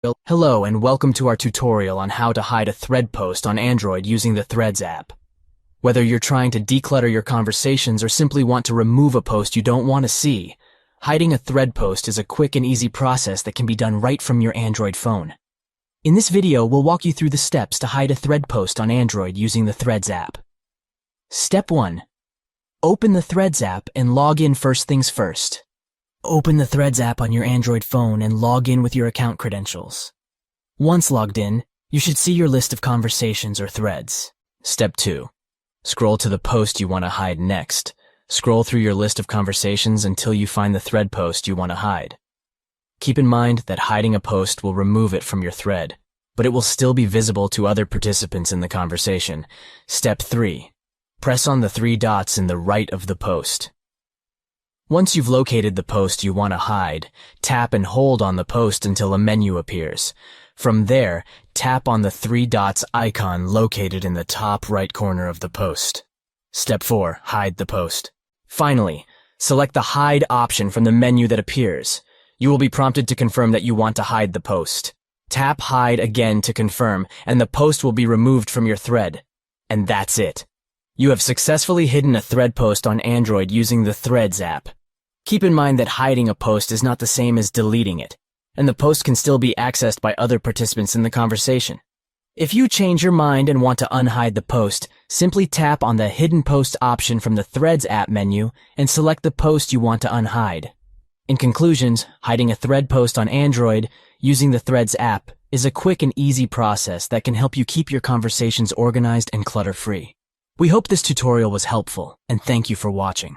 Hello and welcome to our tutorial on how to hide a thread post on Android using the Threads app. Whether you're trying to declutter your conversations or simply want to remove a post you don't want to see, hiding a thread post is a quick and easy process that can be done right from your Android phone. In this video, we'll walk you through the steps to hide a thread post on Android using the Threads app. Step 1. Open the Threads app and log in first things first. Open the Threads app on your Android phone and log in with your account credentials. Once logged in, you should see your list of conversations or threads. Step 2. Scroll to the post you want to hide next. Scroll through your list of conversations until you find the thread post you want to hide. Keep in mind that hiding a post will remove it from your thread, but it will still be visible to other participants in the conversation. Step 3. Press on the 3 dots in the right of the post. Once you've located the post you want to hide, tap and hold on the post until a menu appears. From there, tap on the 3 dots icon located in the top right corner of the post. Step 4. Hide the post. Finally, select the Hide option from the menu that appears. You will be prompted to confirm that you want to hide the post. Tap Hide again to confirm, and the post will be removed from your thread. And that's it. You have successfully hidden a thread post on Android using the Threads app. Keep in mind that hiding a post is not the same as deleting it, and the post can still be accessed by other participants in the conversation. If you change your mind and want to unhide the post, simply tap on the Hidden Post option from the Threads app menu and select the post you want to unhide. In conclusions, hiding a thread post on Android using the Threads app is a quick and easy process that can help you keep your conversations organized and clutter-free. We hope this tutorial was helpful, and thank you for watching.